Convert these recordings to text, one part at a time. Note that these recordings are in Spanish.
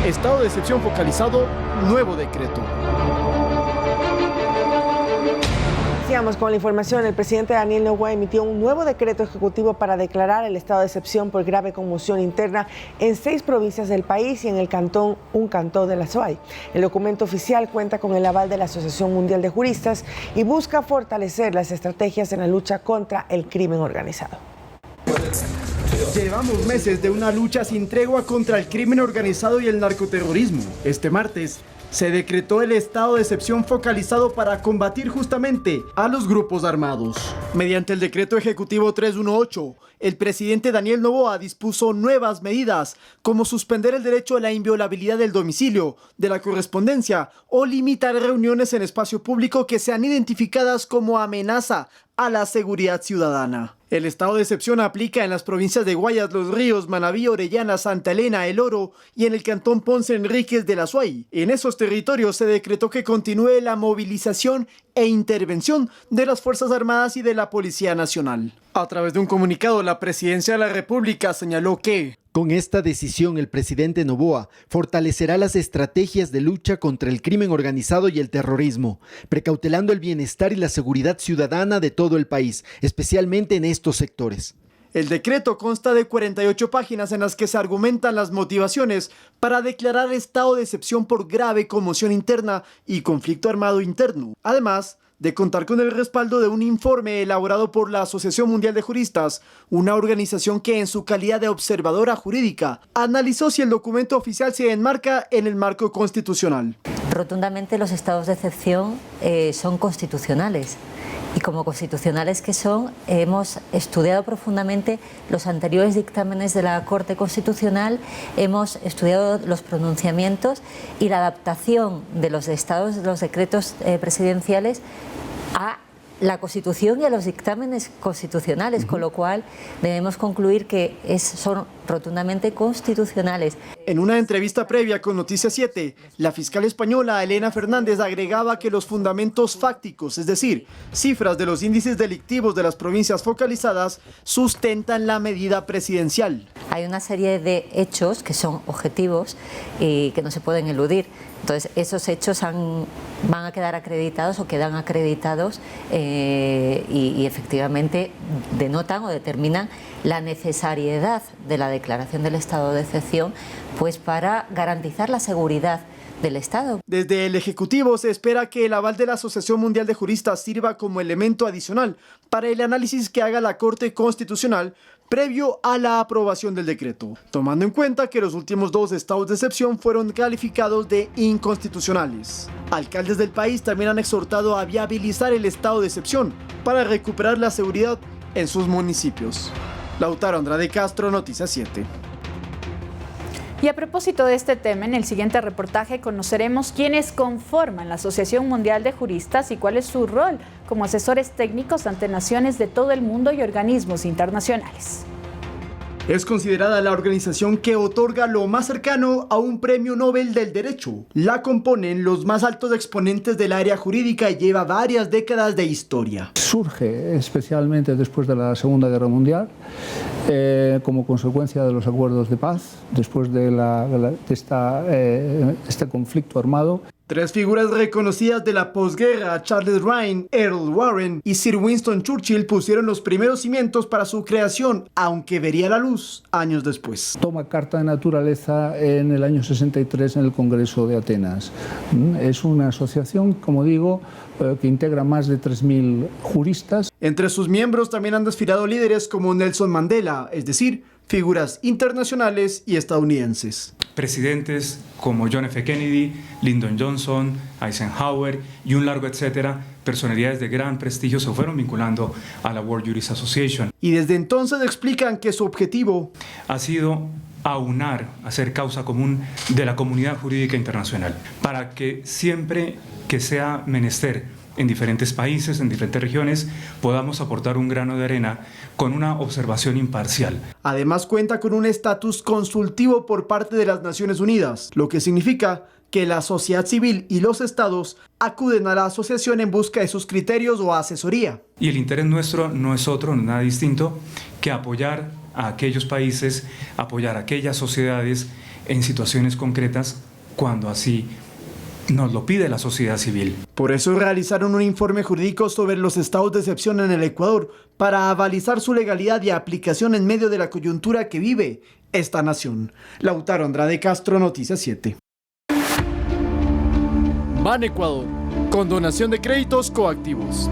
Estado de excepción focalizado, nuevo decreto. Sigamos con la información. El presidente Daniel Noboa emitió un nuevo decreto ejecutivo para declarar el estado de excepción por grave conmoción interna en 6 provincias del país y en un cantón de la SOAI. El documento oficial cuenta con el aval de la Asociación Mundial de Juristas y busca fortalecer las estrategias en la lucha contra el crimen organizado. Llevamos meses de una lucha sin tregua contra el crimen organizado y el narcoterrorismo. Este martes se decretó el estado de excepción focalizado para combatir justamente a los grupos armados. Mediante el decreto ejecutivo 318, el presidente Daniel Noboa dispuso nuevas medidas, como suspender el derecho a la inviolabilidad del domicilio, de la correspondencia o limitar reuniones en espacio público que sean identificadas como amenaza a la seguridad ciudadana. El estado de excepción aplica en las provincias de Guayas, Los Ríos, Manabí, Orellana, Santa Elena, El Oro y en el cantón Ponce Enríquez de la SOAI. En esos territorios se decretó que continúe la movilización e intervención de las Fuerzas Armadas y de la Policía Nacional. A través de un comunicado, la Presidencia de la República señaló que con esta decisión, el presidente Noboa fortalecerá las estrategias de lucha contra el crimen organizado y el terrorismo, precautelando el bienestar y la seguridad ciudadana de todo el país, especialmente en estos sectores. El decreto consta de 48 páginas en las que se argumentan las motivaciones para declarar estado de excepción por grave conmoción interna y conflicto armado interno. Además de contar con el respaldo de un informe elaborado por la Asociación Mundial de Juristas, una organización que en su calidad de observadora jurídica analizó si el documento oficial se enmarca en el marco constitucional. Rotundamente los estados de excepción son constitucionales. Y como constitucionales que son, hemos estudiado profundamente los anteriores dictámenes de la Corte Constitucional, hemos estudiado los pronunciamientos y la adaptación de los estados, de los decretos presidenciales a la Constitución y a los dictámenes constitucionales, con lo cual debemos concluir que son rotundamente constitucionales. En una entrevista previa con Noticias 7, la fiscal española Elena Fernández agregaba que los fundamentos fácticos, es decir, cifras de los índices delictivos de las provincias focalizadas, sustentan la medida presidencial. Hay una serie de hechos que son objetivos y que no se pueden eludir. Entonces, esos hechos van a quedar acreditados o quedan acreditados y efectivamente denotan o determinan la necesariedad de la declaración del estado de excepción, pues para garantizar la seguridad del Estado. Desde el Ejecutivo se espera que el aval de la Asociación Mundial de Juristas sirva como elemento adicional para el análisis que haga la Corte Constitucional previo a la aprobación del decreto, tomando en cuenta que los últimos 2 estados de excepción fueron calificados de inconstitucionales. Alcaldes del país también han exhortado a viabilizar el estado de excepción para recuperar la seguridad en sus municipios. Lautaro Andrade Castro, Noticias 7. Y a propósito de este tema, en el siguiente reportaje conoceremos quiénes conforman la Asociación Mundial de Juristas y cuál es su rol como asesores técnicos ante naciones de todo el mundo y organismos internacionales. Es considerada la organización que otorga lo más cercano a un premio Nobel del Derecho. La componen los más altos exponentes del área jurídica y lleva varias décadas de historia. Surge especialmente después de la Segunda Guerra Mundial, como consecuencia de los acuerdos de paz, después de este conflicto armado. 3 figuras reconocidas de la posguerra, Charles Ryan, Earl Warren y Sir Winston Churchill, pusieron los primeros cimientos para su creación, aunque vería la luz años después. Toma carta de naturaleza en el año 63 en el Congreso de Atenas. Es una asociación, como digo, que integra más de 3.000 juristas. Entre sus miembros también han desfilado líderes como Nelson Mandela, es decir, figuras internacionales y estadounidenses. Presidentes como John F. Kennedy, Lyndon Johnson, Eisenhower y un largo etcétera, personalidades de gran prestigio se fueron vinculando a la World Jurist Association. Y desde entonces explican que su objetivo ha sido aunar, hacer causa común de la comunidad jurídica internacional, para que siempre que sea menester en diferentes países, en diferentes regiones, podamos aportar un grano de arena con una observación imparcial. Además cuenta con un estatus consultivo por parte de las Naciones Unidas, lo que significa que la sociedad civil y los estados acuden a la asociación en busca de sus criterios o asesoría. Y el interés nuestro no es otro, no es nada distinto que apoyar a aquellos países, apoyar a aquellas sociedades en situaciones concretas cuando así nos lo pide la sociedad civil. Por eso realizaron un informe jurídico sobre los estados de excepción en el Ecuador para avalizar su legalidad y aplicación en medio de la coyuntura que vive esta nación. Lautaro Andrade Castro, Noticias 7. Ban Ecuador, condonación de créditos coactivos.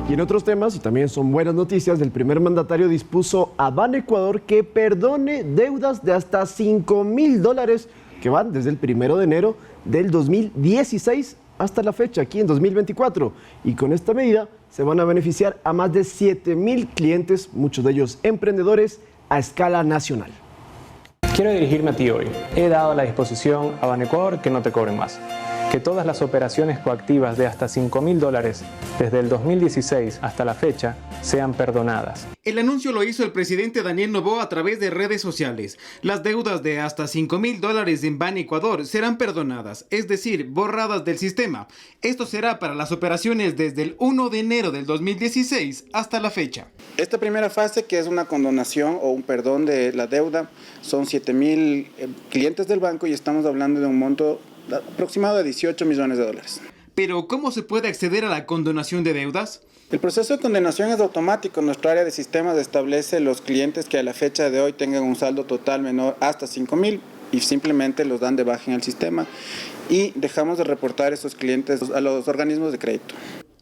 Y en otros temas, y también son buenas noticias, el primer mandatario dispuso a Ban Ecuador que perdone deudas de hasta $5,000 que van desde el 1 de enero del 2016 hasta la fecha, aquí en 2024. Y con esta medida se van a beneficiar a más de 7,000 clientes, muchos de ellos emprendedores, a escala nacional. Quiero dirigirme a ti hoy. He dado a la disposición a Ban Ecuador que no te cobren más. Que todas las operaciones coactivas de hasta $5,000 desde el 2016 hasta la fecha sean perdonadas. El anuncio lo hizo el presidente Daniel Noboa a través de redes sociales. Las deudas de hasta $5,000 en Ban Ecuador serán perdonadas, es decir, borradas del sistema. Esto será para las operaciones desde el 1 de enero del 2016 hasta la fecha. Esta primera fase, que es una condonación o un perdón de la deuda, son 7,000 clientes del banco y estamos hablando de un monto aproximado de $18 millones. Pero, ¿cómo se puede acceder a la condonación de deudas? El proceso de condonación es automático. Nuestra área de sistemas establece los clientes que a la fecha de hoy tengan un saldo total menor hasta 5,000 y simplemente los dan de baja en el sistema y dejamos de reportar esos clientes a los organismos de crédito.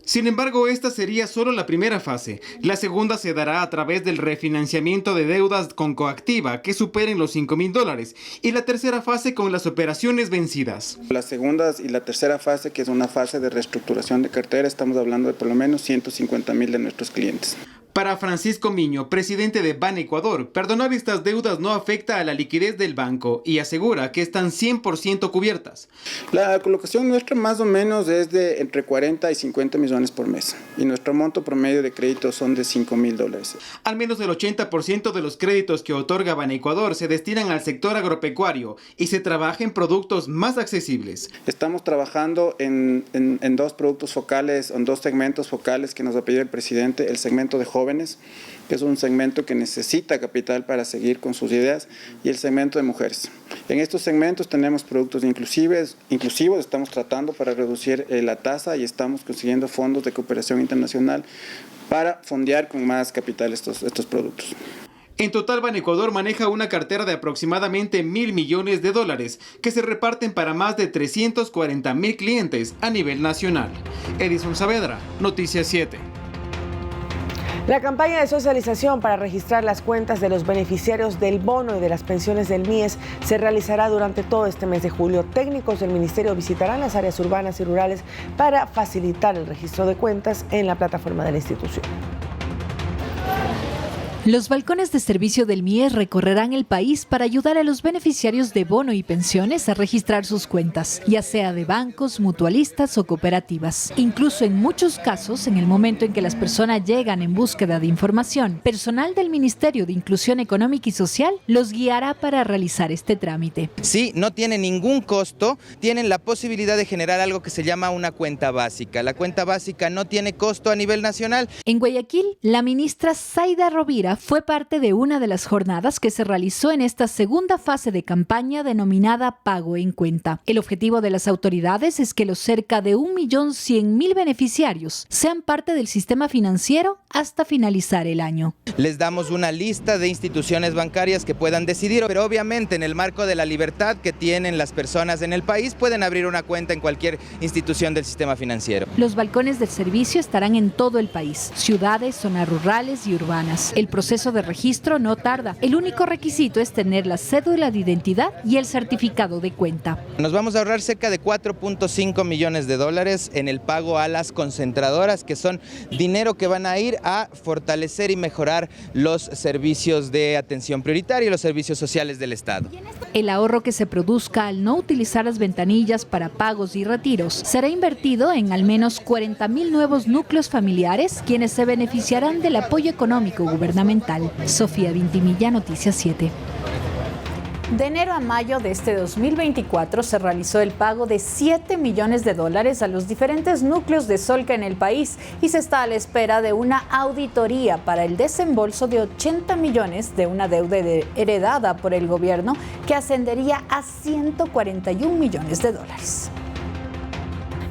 Sin embargo, esta sería solo la primera fase. La segunda se dará a través del refinanciamiento de deudas con coactiva que superen los $5,000 y la tercera fase con las operaciones vencidas. La segunda y la tercera fase, que es una fase de reestructuración de cartera, estamos hablando de por lo menos 150,000 de nuestros clientes. Para Francisco Miño, presidente de Ban Ecuador, perdonar estas deudas no afecta a la liquidez del banco y asegura que están 100% cubiertas. La colocación nuestra más o menos es de entre 40 y 50 millones por mes y nuestro monto promedio de crédito son de $5,000. Al menos el 80% de los créditos que otorga Ban Ecuador se destinan al sector agropecuario y se trabaja en productos más accesibles. Estamos trabajando en dos productos focales, en dos segmentos focales que nos ha pedido el presidente, el segmento de jóvenes, que es un segmento que necesita capital para seguir con sus ideas, y el segmento de mujeres. En estos segmentos tenemos productos inclusivos, estamos tratando para reducir la tasa y estamos consiguiendo fondos de cooperación internacional para fondear con más capital estos productos. En total, Ban Ecuador maneja una cartera de aproximadamente $1,000 millones que se reparten para más de 340,000 clientes a nivel nacional. Edison Saavedra, Noticias 7. La campaña de socialización para registrar las cuentas de los beneficiarios del bono y de las pensiones del MIES se realizará durante todo este mes de julio. Técnicos del ministerio visitarán las áreas urbanas y rurales para facilitar el registro de cuentas en la plataforma de la institución. Los balcones de servicio del MIES recorrerán el país para ayudar a los beneficiarios de bono y pensiones a registrar sus cuentas, ya sea de bancos, mutualistas o cooperativas. Incluso en muchos casos, en el momento en que las personas llegan en búsqueda de información, personal del Ministerio de Inclusión Económica y Social los guiará para realizar este trámite. Sí, no tiene ningún costo, tienen la posibilidad de generar algo que se llama una cuenta básica. La cuenta básica no tiene costo a nivel nacional. En Guayaquil, la ministra Zaida Rovira fue parte de una de las jornadas que se realizó en esta segunda fase de campaña denominada Pago en Cuenta. El objetivo de las autoridades es que los cerca de 1.100.000 beneficiarios sean parte del sistema financiero hasta finalizar el año. Les damos una lista de instituciones bancarias que puedan decidir, pero obviamente en el marco de la libertad que tienen las personas en el país pueden abrir una cuenta en cualquier institución del sistema financiero. Los balcones del servicio estarán en todo el país, ciudades, zonas rurales y urbanas. El proceso de registro no tarda. El único requisito es tener la cédula de identidad y el certificado de cuenta. Nos vamos a ahorrar cerca de $4.5 millones en el pago a las concentradoras, que son dinero que van a ir a fortalecer y mejorar los servicios de atención prioritaria y los servicios sociales del Estado. El ahorro que se produzca al no utilizar las ventanillas para pagos y retiros será invertido en al menos 40.000 nuevos núcleos familiares, quienes se beneficiarán del apoyo económico gubernamental. Sofía Vintimilla, Noticias 7. De enero a mayo de este 2024 se realizó el pago de $7 millones a los diferentes núcleos de Solca en el país y se está a la espera de una auditoría para el desembolso de 80 millones de una deuda heredada por el gobierno que ascendería a $141 millones.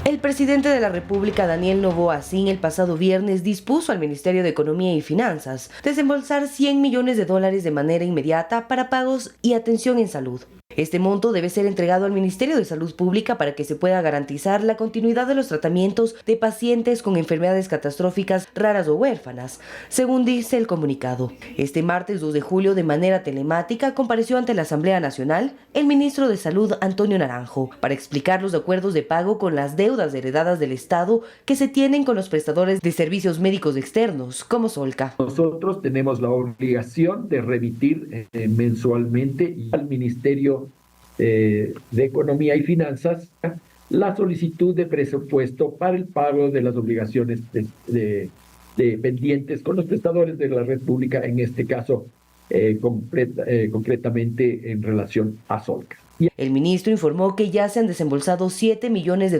El presidente de la República, Daniel Noboa Sin, el pasado viernes dispuso al Ministerio de Economía y Finanzas desembolsar $100 millones de manera inmediata para pagos y atención en salud. Este monto debe ser entregado al Ministerio de Salud Pública para que se pueda garantizar la continuidad de los tratamientos de pacientes con enfermedades catastróficas raras o huérfanas, según dice el comunicado. Este martes 2 de julio, de manera telemática, compareció ante la Asamblea Nacional el ministro de Salud, Antonio Naranjo, para explicar los acuerdos de pago con las deudas heredadas del Estado que se tienen con los prestadores de servicios médicos externos, como Solca. Nosotros tenemos la obligación de remitir mensualmente al Ministerio de Economía y Finanzas la solicitud de presupuesto para el pago de las obligaciones de pendientes con los prestadores de la red pública, en este caso concretamente en relación a Solca. El ministro informó que ya se han desembolsado $7 millones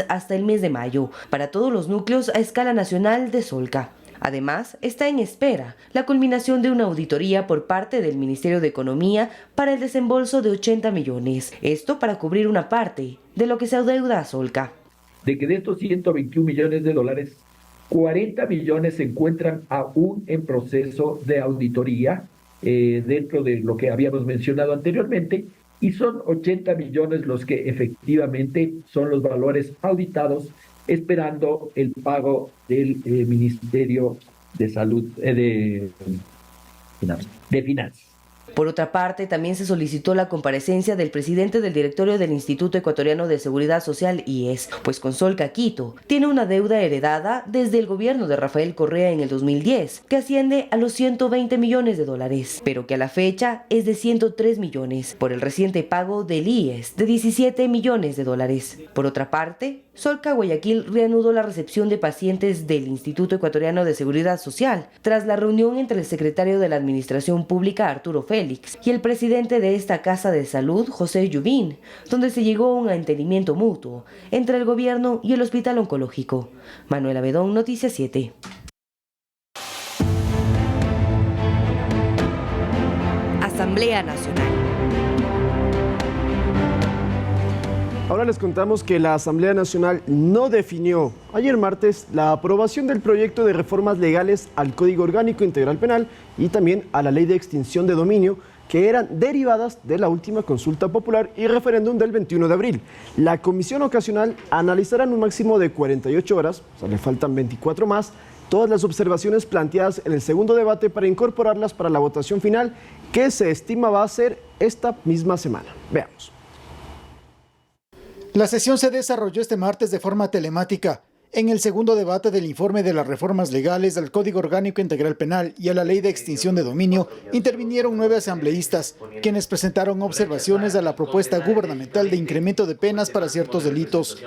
hasta el mes de mayo para todos los núcleos a escala nacional de Solca. Además, está en espera la culminación de una auditoría por parte del Ministerio de Economía para el desembolso de 80 millones. Esto para cubrir una parte de lo que se adeuda a Solca. De que de estos $121 millones, 40 millones se encuentran aún en proceso de auditoría dentro de lo que habíamos mencionado anteriormente, y son 80 millones los que efectivamente son los valores auditados, esperando el pago del Ministerio de Salud, de Finanzas. Por otra parte, también se solicitó la comparecencia del presidente del directorio del Instituto Ecuatoriano de Seguridad Social, IES, pues con Solca Quito tiene una deuda heredada desde el gobierno de Rafael Correa en el 2010, que asciende a los $120 millones, pero que a la fecha es de 103 millones, por el reciente pago del IES de $17 millones. Por otra parte, Solca Guayaquil reanudó la recepción de pacientes del Instituto Ecuatoriano de Seguridad Social tras la reunión entre el secretario de la Administración Pública, Arturo Félix, y el presidente de esta Casa de Salud, José Yubín, donde se llegó a un entendimiento mutuo entre el gobierno y el Hospital Oncológico. Manuela Bedón, Noticias 7. Asamblea Nacional. Ahora les contamos que la Asamblea Nacional no definió ayer martes la aprobación del proyecto de reformas legales al Código Orgánico Integral Penal y también a la Ley de Extinción de Dominio, que eran derivadas de la última consulta popular y referéndum del 21 de abril. La Comisión Ocasional analizará en un máximo de 48 horas, o sea, le faltan 24 más, todas las observaciones planteadas en el segundo debate para incorporarlas para la votación final, que se estima va a ser esta misma semana. Veamos. La sesión se desarrolló este martes de forma telemática. En el segundo debate del informe de las reformas legales al Código Orgánico Integral Penal y a la Ley de Extinción de Dominio, intervinieron 9 asambleístas, quienes presentaron observaciones a la propuesta gubernamental de incremento de penas para ciertos delitos.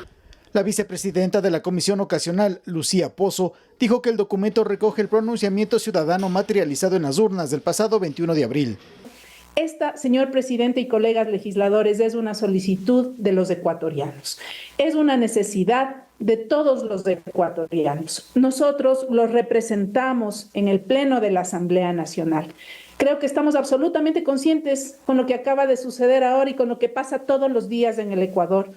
La vicepresidenta de la Comisión Ocasional, Lucía Pozo, dijo que el documento recoge el pronunciamiento ciudadano materializado en las urnas del pasado 21 de abril. Esta, señor presidente y colegas legisladores, es una solicitud de los ecuatorianos. Es una necesidad de todos los ecuatorianos. Nosotros los representamos en el Pleno de la Asamblea Nacional. Creo que estamos absolutamente conscientes con lo que acaba de suceder ahora y con lo que pasa todos los días en el Ecuador.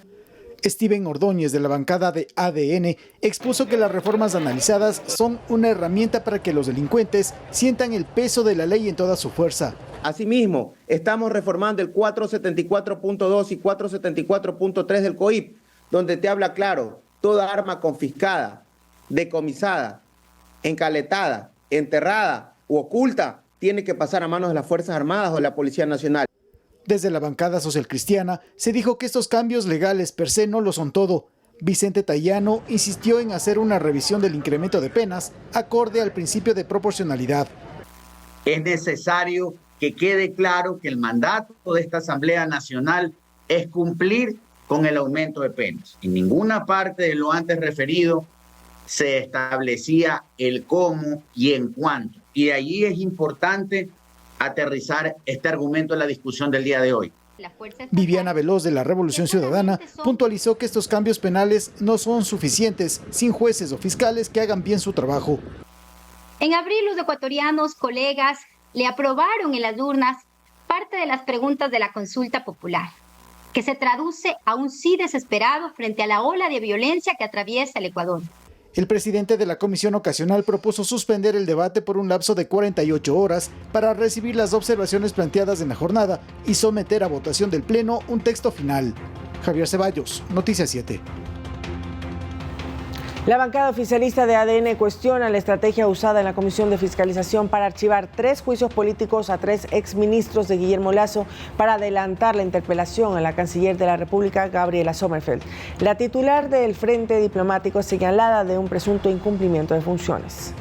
Steven Ordóñez, de la bancada de ADN, expuso que las reformas analizadas son una herramienta para que los delincuentes sientan el peso de la ley en toda su fuerza. Asimismo, estamos reformando el 474.2 y 474.3 del COIP, donde te habla claro, toda arma confiscada, decomisada, encaletada, enterrada u oculta tiene que pasar a manos de las Fuerzas Armadas o de la Policía Nacional. Desde la bancada socialcristiana se dijo que estos cambios legales per se no lo son todo. Vicente Tayano insistió en hacer una revisión del incremento de penas acorde al principio de proporcionalidad. Es necesario que quede claro que el mandato de esta Asamblea Nacional es cumplir con el aumento de penas. En ninguna parte de lo antes referido se establecía el cómo y en cuánto. Y de allí es importante aterrizar este argumento en la discusión del día de hoy. Viviana Veloz de la Revolución Ciudadana puntualizó que estos cambios penales no son suficientes sin jueces o fiscales que hagan bien su trabajo. En abril, los ecuatorianos, colegas, le aprobaron en las urnas parte de las preguntas de la consulta popular, que se traduce a un sí desesperado frente a la ola de violencia que atraviesa el Ecuador. El presidente de la comisión ocasional propuso suspender el debate por un lapso de 48 horas para recibir las observaciones planteadas en la jornada y someter a votación del Pleno un texto final. Javier Ceballos, Noticias 7. La bancada oficialista de ADN cuestiona la estrategia usada en la Comisión de Fiscalización para archivar 3 juicios políticos a 3 exministros de Guillermo Lasso para adelantar la interpelación a la canciller de la República, Gabriela Sommerfeld. La titular del Frente Diplomático es señalada de un presunto incumplimiento de funciones.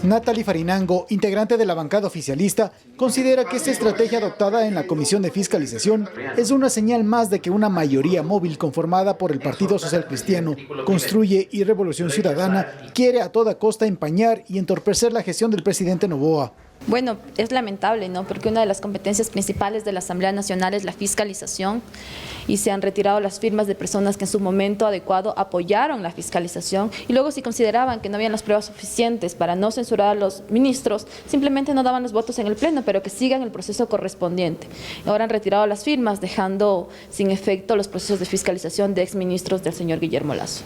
Natalie Farinango, integrante de la bancada oficialista, considera que esta estrategia adoptada en la Comisión de Fiscalización es una señal más de que una mayoría móvil conformada por el Partido Social Cristiano, Construye y Revolución Ciudadana quiere a toda costa empañar y entorpecer la gestión del presidente Noboa. Bueno, es lamentable, ¿no? Porque una de las competencias principales de la Asamblea Nacional es la fiscalización y se han retirado las firmas de personas que en su momento adecuado apoyaron la fiscalización y luego si consideraban que no habían las pruebas suficientes para no censurar a los ministros, simplemente no daban los votos en el Pleno, pero que sigan el proceso correspondiente. Ahora han retirado las firmas, dejando sin efecto los procesos de fiscalización de exministros del señor Guillermo Lasso.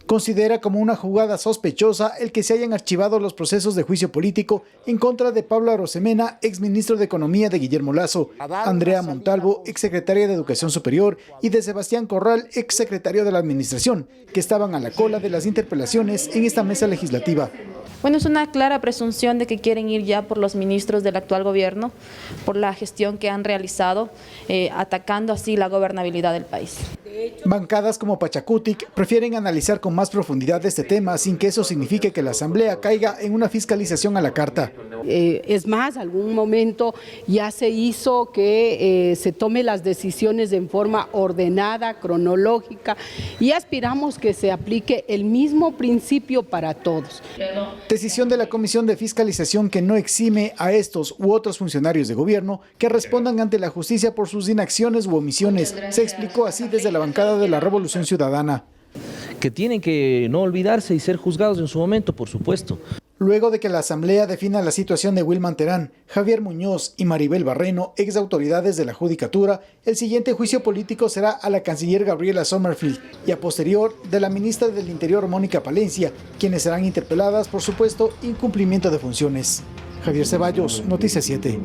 Considera como una jugada sospechosa el que se hayan archivado los procesos de juicio político en contra de Pablo Arosemena, exministro de Economía de Guillermo Lasso, Andrea Montalvo, exsecretaria de Educación Superior, y de Sebastián Corral, exsecretario de la Administración, que estaban a la cola de las interpelaciones en esta mesa legislativa. Bueno, es una clara presunción de que quieren ir ya por los ministros del actual gobierno, por la gestión que han realizado, atacando así la gobernabilidad del país. Bancadas como Pachacutic prefieren analizar con más profundidad este tema sin que eso signifique que la Asamblea caiga en una fiscalización a la carta. Es más, algún momento ya se hizo que se tome las decisiones en forma ordenada, cronológica, y aspiramos que se aplique el mismo principio para todos. Decisión de la Comisión de Fiscalización que no exime a estos u otros funcionarios de gobierno que respondan ante la justicia por sus inacciones u omisiones. Se explicó así desde la bancada de la Revolución Ciudadana. Que tienen que no olvidarse y ser juzgados en su momento, por supuesto. Luego de que la Asamblea defina la situación de Wilman Terán, Javier Muñoz y Maribel Barreno, ex autoridades de la Judicatura, el siguiente juicio político será a la canciller Gabriela Sommerfeld y a posterior de la ministra del Interior Mónica Palencia, quienes serán interpeladas por supuesto incumplimiento de funciones. Javier Ceballos, Noticias 7.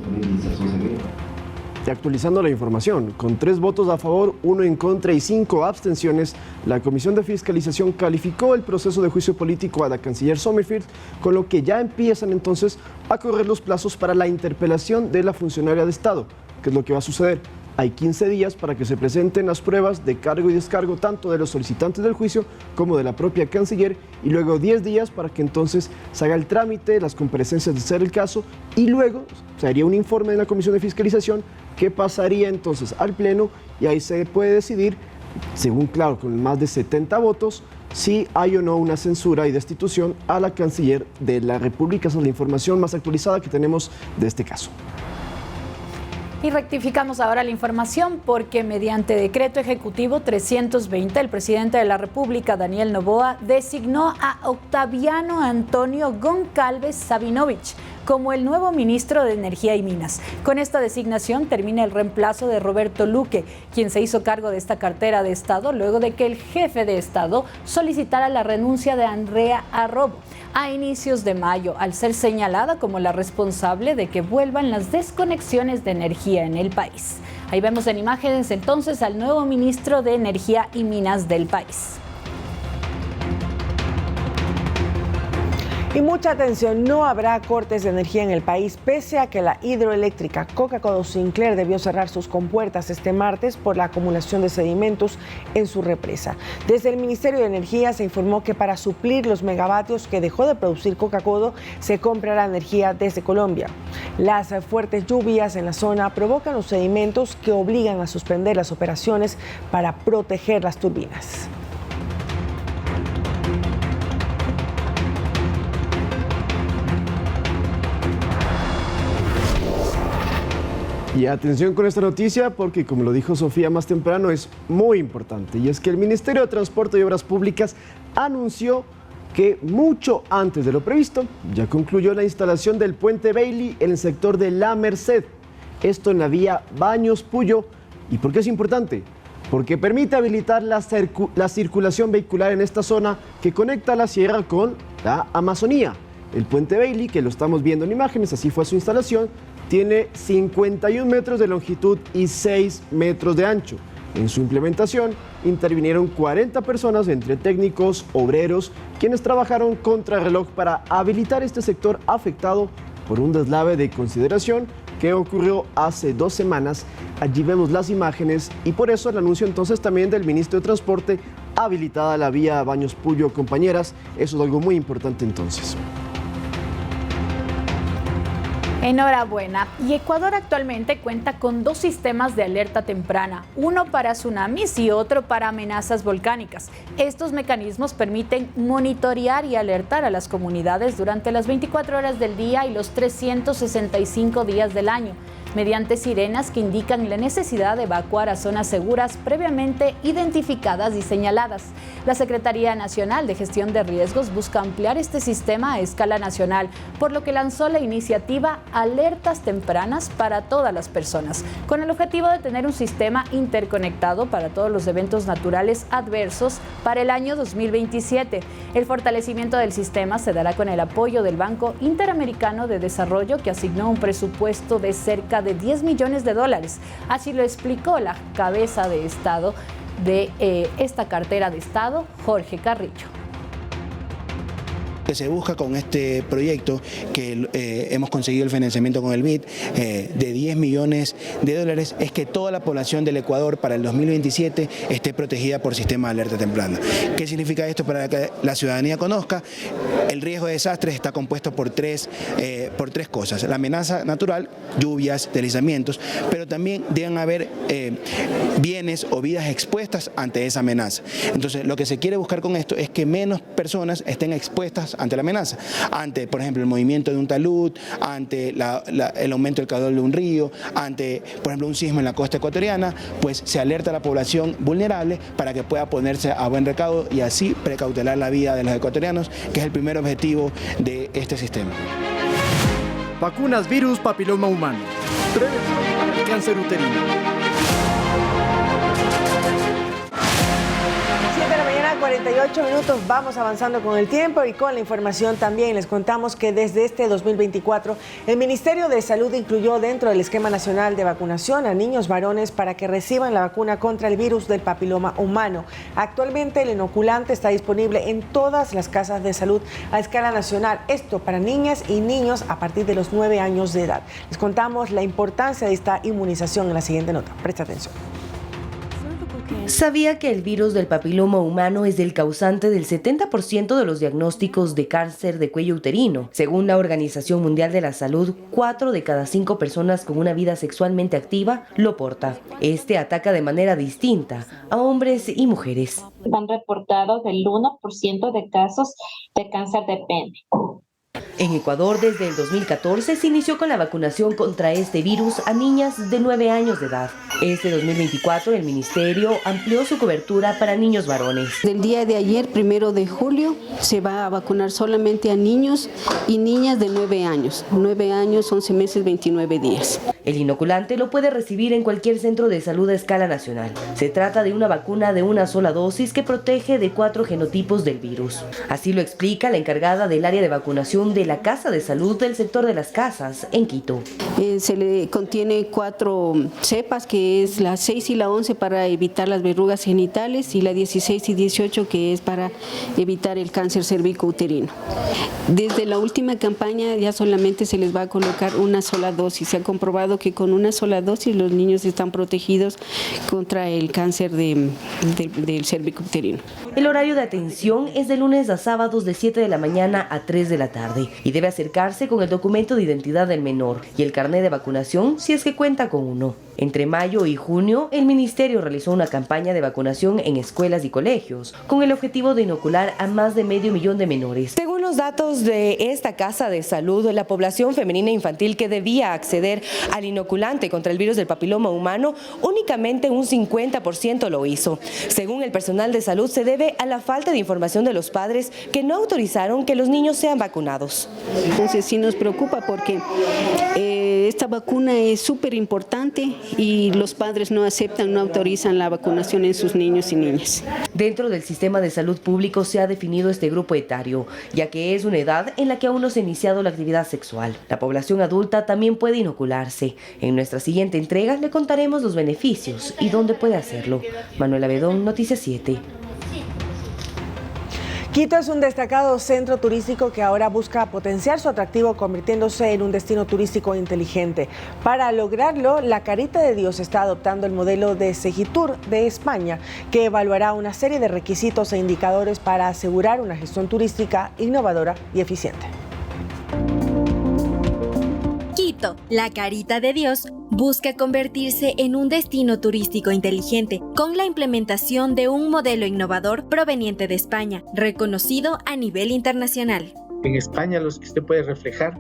Y actualizando la información, con 3 votos a favor, 1 en contra y 5 abstenciones, la Comisión de Fiscalización calificó el proceso de juicio político a la canciller Sommerfeld, con lo que ya empiezan entonces a correr los plazos para la interpelación de la funcionaria de Estado. ¿Qué es lo que va a suceder? Hay 15 días para que se presenten las pruebas de cargo y descargo tanto de los solicitantes del juicio como de la propia canciller y luego 10 días para que entonces se haga el trámite, las comparecencias de ser el caso y luego se haría un informe de la Comisión de Fiscalización que pasaría entonces al Pleno y ahí se puede decidir, según claro, con más de 70 votos, si hay o no una censura y destitución a la canciller de la República. Esa es la información más actualizada que tenemos de este caso. Y rectificamos ahora la información porque mediante decreto ejecutivo 320 el presidente de la República, Daniel Noboa, designó a Octaviano Antonio Goncalves Sabinovich como el nuevo ministro de Energía y Minas. Con esta designación termina el reemplazo de Roberto Luque, quien se hizo cargo de esta cartera de Estado luego de que el jefe de Estado solicitara la renuncia de Andrea Arrobo a inicios de mayo, al ser señalada como la responsable de que vuelvan las desconexiones de energía en el país. Ahí vemos en imágenes entonces al nuevo ministro de Energía y Minas del país. Y mucha atención, no habrá cortes de energía en el país, pese a que la hidroeléctrica Coca-Cola Sinclair debió cerrar sus compuertas este martes por la acumulación de sedimentos en su represa. Desde el Ministerio de Energía se informó que para suplir los megavatios que dejó de producir Coca-Cola, se comprará energía desde Colombia. Las fuertes lluvias en la zona provocan los sedimentos que obligan a suspender las operaciones para proteger las turbinas. Y atención con esta noticia porque, como lo dijo Sofía más temprano, es muy importante. Y es que el Ministerio de Transporte y Obras Públicas anunció que mucho antes de lo previsto ya concluyó la instalación del puente Bailey en el sector de La Merced. Esto en la vía Baños-Puyo. ¿Y por qué es importante? Porque permite habilitar la circulación vehicular en esta zona que conecta la sierra con la Amazonía. El puente Bailey, que lo estamos viendo en imágenes, así fue su instalación, tiene 51 metros de longitud y 6 metros de ancho. En su implementación intervinieron 40 personas entre técnicos, obreros, quienes trabajaron contrarreloj para habilitar este sector afectado por un deslave de consideración que ocurrió hace 2 semanas. Allí vemos las imágenes y por eso el anuncio entonces también del ministro de Transporte, habilitada la vía Baños-Puyo, compañeras. Eso es algo muy importante entonces. Enhorabuena. Y Ecuador actualmente cuenta con 2 sistemas de alerta temprana, uno para tsunamis y otro para amenazas volcánicas. Estos mecanismos permiten monitorear y alertar a las comunidades durante las 24 horas del día y los 365 días del año, mediante sirenas que indican la necesidad de evacuar a zonas seguras previamente identificadas y señaladas. La Secretaría Nacional de Gestión de Riesgos busca ampliar este sistema a escala nacional, por lo que lanzó la iniciativa Alertas Tempranas para todas las personas, con el objetivo de tener un sistema interconectado para todos los eventos naturales adversos para el año 2027. El fortalecimiento del sistema se dará con el apoyo del Banco Interamericano de Desarrollo, que asignó un presupuesto de cerca de $10 millones. Así lo explicó la cabeza de Estado de esta cartera de Estado, Jorge Carrillo. Que se busca con este proyecto, que hemos conseguido el financiamiento con el BID de $10 millones, es que toda la población del Ecuador para el 2027 esté protegida por sistema de alerta temprana. ¿Qué significa esto para que la ciudadanía conozca? El riesgo de desastres está compuesto por tres cosas: la amenaza natural, lluvias, deslizamientos, pero también deben haber bienes o vidas expuestas ante esa amenaza. Entonces, lo que se quiere buscar con esto es que menos personas estén expuestas ante la amenaza, ante, por ejemplo, el movimiento de un talud, ante el aumento del caudal de un río, ante, por ejemplo, un sismo en la costa ecuatoriana. Pues se alerta a la población vulnerable para que pueda ponerse a buen recaudo y así precautelar la vida de los ecuatorianos, que es el primer objetivo de este sistema. Vacunas virus papiloma humano. Prevención para el cáncer uterino. 48 minutos, vamos avanzando con el tiempo y con la información también. Les contamos que desde este 2024 el Ministerio de Salud incluyó dentro del esquema nacional de vacunación a niños varones para que reciban la vacuna contra el virus del papiloma humano. Actualmente el inoculante está disponible en todas las casas de salud a escala nacional, esto para niñas y niños a partir de los 9 años de edad. Les contamos la importancia de esta inmunización en la siguiente nota. Presta atención. ¿Sabía que el virus del papiloma humano es el causante del 70% de los diagnósticos de cáncer de cuello uterino? Según la Organización Mundial de la Salud, 4 de cada 5 personas con una vida sexualmente activa lo porta. Este ataca de manera distinta a hombres y mujeres. Han reportado del 1% de casos de cáncer de pene. En Ecuador, desde el 2014, se inició con la vacunación contra este virus a niñas de 9 años de edad. Este 2024, el Ministerio amplió su cobertura para niños varones. El día de ayer, 1 de julio, se va a vacunar solamente a niños y niñas de 9 años. 9 años, 11 meses, 29 días. El inoculante lo puede recibir en cualquier centro de salud a escala nacional. Se trata de una vacuna de una sola dosis que protege de 4 genotipos del virus. Así lo explica la encargada del área de vacunación de la Casa de Salud del sector de las casas en Quito. Se le contiene 4 cepas, que es la 6 y la 11 para evitar las verrugas genitales y la 16 y 18 que es para evitar el cáncer cervicouterino. Desde la última campaña ya solamente se les va a colocar una sola dosis. Se ha comprobado que con una sola dosis los niños están protegidos contra el cáncer del cervicouterino. El horario de atención es de lunes a sábados de 7 de la mañana a 3 de la tarde y debe acercarse con el documento de identidad del menor y el carnet de vacunación si es que cuenta con uno. Entre mayo y junio, el Ministerio realizó una campaña de vacunación en escuelas y colegios con el objetivo de inocular a más de 500,000 de menores. Según los datos de esta casa de salud, la población femenina infantil que debía acceder al inoculante contra el virus del papiloma humano, únicamente un 50% lo hizo. Según el personal de salud, se debe a la falta de información de los padres que no autorizaron que los niños sean vacunados. Entonces sí nos preocupa porque esta vacuna es súper importante y los padres no aceptan, no autorizan la vacunación en sus niños y niñas. Dentro del sistema de salud público se ha definido este grupo etario, ya que es una edad en la que aún no se ha iniciado la actividad sexual. La población adulta también puede inocularse. En nuestra siguiente entrega le contaremos los beneficios y dónde puede hacerlo. Manuela Bedón, Noticias 7. Quito es un destacado centro turístico que ahora busca potenciar su atractivo convirtiéndose en un destino turístico inteligente. Para lograrlo, la Carita de Dios está adoptando el modelo de Segitur de España, que evaluará una serie de requisitos e indicadores para asegurar una gestión turística innovadora y eficiente. Quito, la Carita de Dios, busca convertirse en un destino turístico inteligente con la implementación de un modelo innovador proveniente de España, reconocido a nivel internacional. En España lo que usted puede reflejar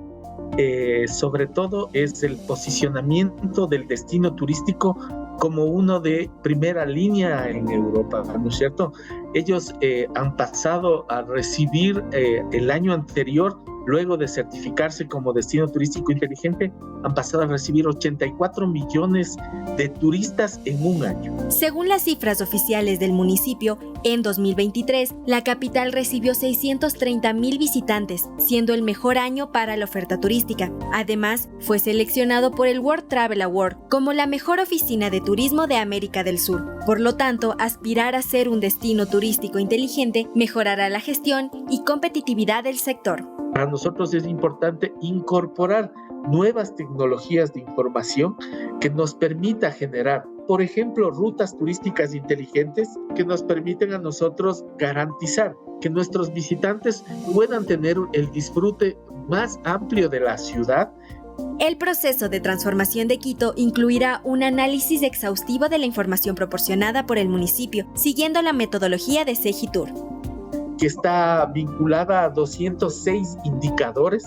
sobre todo es el posicionamiento del destino turístico como uno de primera línea en Europa, ¿no es cierto? Ellos han pasado a recibir el año anterior, luego de certificarse como destino turístico inteligente, han pasado a recibir 84 millones de turistas en un año. Según las cifras oficiales del municipio, en 2023, la capital recibió 630,000 visitantes, siendo el mejor año para la oferta turística. Además, fue seleccionado por el World Travel Award como la mejor oficina de turismo de América del Sur. Por lo tanto, aspirar a ser un destino turístico inteligente mejorará la gestión y competitividad del sector. Para nosotros es importante incorporar nuevas tecnologías de información que nos permita generar, por ejemplo, rutas turísticas inteligentes que nos permiten a nosotros garantizar que nuestros visitantes puedan tener el disfrute más amplio de la ciudad. El proceso de transformación de Quito incluirá un análisis exhaustivo de la información proporcionada por el municipio, siguiendo la metodología de Segitur, que está vinculada a 206 indicadores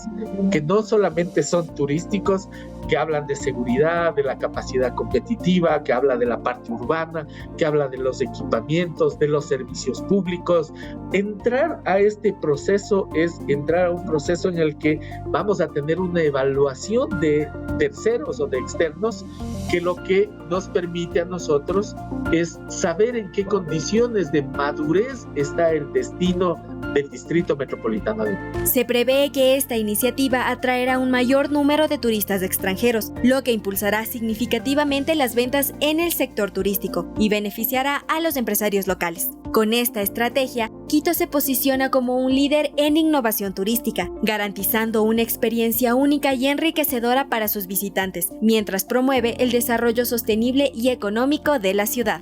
que no solamente son turísticos, que hablan de seguridad, de la capacidad competitiva, que habla de la parte urbana, que habla de los equipamientos, de los servicios públicos. Entrar a este proceso es entrar a un proceso en el que vamos a tener una evaluación de terceros o de externos, que lo que nos permite a nosotros es saber en qué condiciones de madurez está el destino del Distrito Metropolitano de Quito. Se prevé que esta iniciativa atraerá un mayor número de turistas extranjeros, lo que impulsará significativamente las ventas en el sector turístico y beneficiará a los empresarios locales. Con esta estrategia, Quito se posiciona como un líder en innovación turística, garantizando una experiencia única y enriquecedora para sus visitantes, mientras promueve el desarrollo sostenible y económico de la ciudad.